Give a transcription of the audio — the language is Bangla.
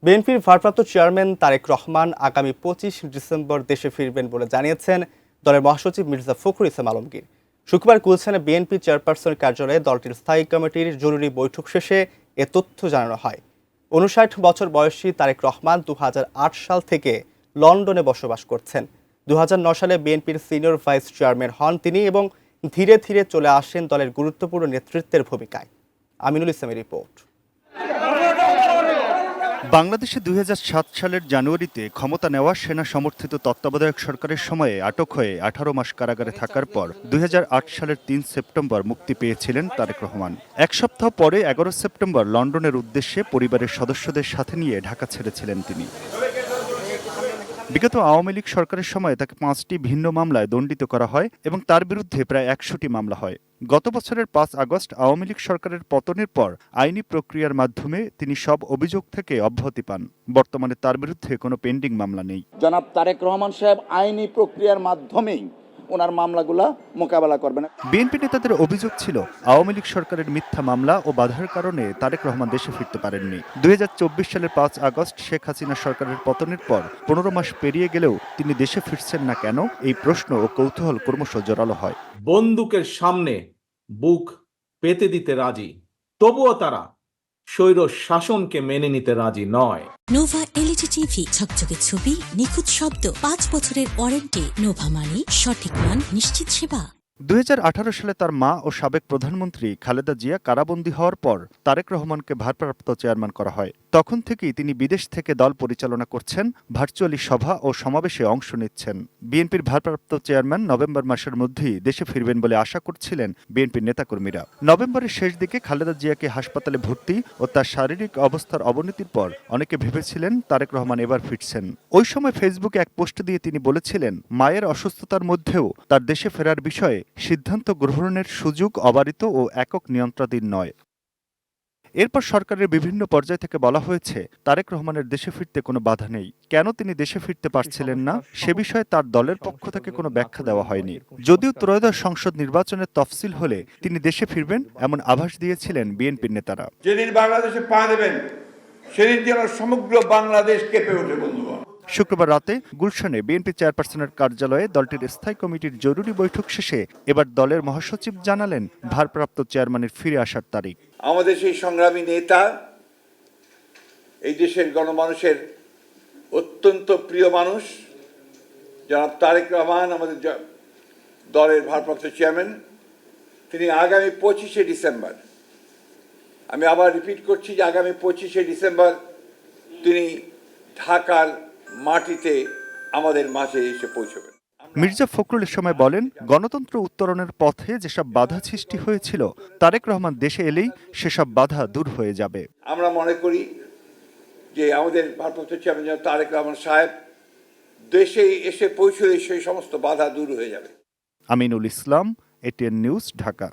বিএনপির ভারপ্রাপ্ত চেয়ারম্যান তারেক রহমান আগামী 25 ডিসেম্বর দেশে ফিরবেন বলে জানিয়েছেন দলের মহাসচিব মির্জা ফখরুল ইসলাম আলমগীর। শুক্রবার গুলশানে বিএনপি চেয়ারপারসনের কার্যালয়ে দলটির স্থায়ী কমিটির জরুরি বৈঠক শেষে এ তথ্য জানানো হয়। 59 বছর বয়সী তারেক রহমান 2008 সাল থেকে লন্ডনে বসবাস করছেন। 2009 সালে বিএনপির সিনিয়র ভাইস চেয়ারম্যান হন তিনি এবং ধীরে ধীরে চলে আসেন দলের গুরুত্বপূর্ণ নেতৃত্বের ভূমিকায়। আমিনুল ইসলামের রিপোর্ট। বাংলাদেশে 2007 সালের জানুয়ারিতে ক্ষমতা নেওয়া সেনা সমর্থিত তত্ত্বাবধায়ক সরকারের সময়ে আটক হয়ে 18 মাস কারাগারে থাকার পর 2008 সালের 3 সেপ্টেম্বর মুক্তি পেয়েছিলেন তারেক রহমান। এক সপ্তাহ পরে 11 সেপ্টেম্বর লন্ডনের উদ্দেশ্যে পরিবারের সদস্যদের সাথে নিয়ে ঢাকা ছেড়েছিলেন তিনি। বিগত আওয়ামী লীগ সরকারের সময় তাকে 5টি ভিন্ন মামলায় দণ্ডিত করা হয় এবং তার বিরুদ্ধে প্রায় 100টি মামলা হয়। গত বছরের 5 আগস্ট আওয়ামী লীগ সরকারের পতনের পর আইনি প্রক্রিয়ার মাধ্যমে তিনি সব অভিযোগ থেকে অব্যাহতি পান। বর্তমানে তার বিরুদ্ধে কোনো পেন্ডিং মামলা নেই। জনাব তারেক রহমান সাহেব আইনি প্রক্রিয়ার মাধ্যমেই ওনার মামলাগুলা মোকাবেলা করবেন। বিএনপি নেতাদের অভিযোগ ছিল আওয়ামী লীগ সরকারের মিথ্যা মামলা ও বাধার কারণে তারেক রহমান দেশে ফিরতে পারেননি। 2024 সালের 5 আগস্ট শেখ হাসিনা সরকারের পতনের পর 15 মাস পেরিয়ে গেলেও তিনি দেশে ফিরছেন না কেন, এই প্রশ্ন ও কৌতূহল ক্রমশ জোরালো হয়। বন্দুকের সামনে বুক পেতে দিতে রাজি, তবুও তারা স্বৈর শাসনকে মেনে নিতে রাজি নয়। নোভা এলইডি টিভি, ঝকঝকে ছবি, নিখুঁত শব্দ, 5 বছরের ওয়ারেন্টি। নোভা মানে সঠিক মান, নিশ্চিত সেবা। 2018 সালে তার মা ও সাবেক প্রধানমন্ত্রী খালেদা জিয়া কারাবন্দী হওয়ার পর তারেক রহমানকে ভারপ্রাপ্ত চেয়ারম্যান করা হয়। তখন থেকেই তিনি বিদেশ থেকে দল পরিচালনা করছেন, ভার্চুয়ালি সভা ও সমাবেশে অংশ নিচ্ছেন। বিএনপির ভারপ্রাপ্ত চেয়ারম্যান নভেম্বর মাসের মধ্যেই দেশে ফিরবেন বলে আশা করছিলেন বিএনপির নেতাকর্মীরা। নভেম্বরের শেষ দিকে খালেদা জিয়াকে হাসপাতালে ভর্তি ও তার শারীরিক অবস্থার অবনতির পর অনেকে ভেবেছিলেন তারেক রহমান এবার ফিরছেন। ওই সময় ফেসবুকে এক পোস্ট দিয়ে তিনি বলেছিলেন, মায়ের অসুস্থতার মধ্যেও তার দেশে ফেরার বিষয়ে সিদ্ধান্ত গ্রহণের সুযোগ অবারিত ও একক নিয়ন্ত্রণাধীন নয়। এরপর সরকারের বিভিন্ন পর্যায় থেকে বলা হয়েছে তারেক রহমানের দেশে ফিরতে কোনো বাধা নেই। কেন তিনি দেশে ফিরতে পারছিলেন না সে বিষয়ে তার দলের পক্ষ থেকে কোনো ব্যাখ্যা দেওয়া হয়নি। যদিও ত্রয়োদশ সংসদ নির্বাচনের তফসিল হলে তিনি দেশে ফিরবেন এমন আভাস দিয়েছিলেন বিএনপির নেতারা। যেদিন বাংলাদেশে পা দেবেন সেদিন যেন সমগ্র বাংলাদেশ কেঁপে ওঠে। বন্ধুগণ, শুক্রবার রাতে গুলশানে বিএনপি চেয়ারপারসনের কার্যালয়ে দলটির স্থায়ী কমিটির জরুরি বৈঠক শেষে এবার দলের মহাসচিব জানালেন ভারপ্রাপ্ত চেয়ারম্যানের ফিরে আসার তারিখ। আমাদের সেই সংগ্রামী নেতা, এই দেশের গণমানুষের অত্যন্ত প্রিয় মানুষ জনাব তারেক রহমান, আমাদের দলের ভারপ্রাপ্ত চেয়ারম্যান, তিনি আগামী 25শে ডিসেম্বর, আমি আবার রিপিট করছি যে আগামী 25শে ডিসেম্বর তিনি ঢাকার মাটিতে আমাদের মাঝে এসে পৌঁছবেন। মির্জা ফখরুল সময় বলেন, গণতন্ত্র উত্তরণের পথে যেসব বাধা সৃষ্টি হয়েছিল তারেক রহমান দেশে এলেই সেসব বাধা দূর হয়ে যাবে। আমরা মনে করি যে আমাদের ভারপ্রাপ্ত চেয়ারম্যান তারেক রহমান সাহেব দেশে এসে পৌঁছলে সেই সমস্ত বাধা দূর হয়ে যাবে। Aminul Islam, ATN news, Dhaka.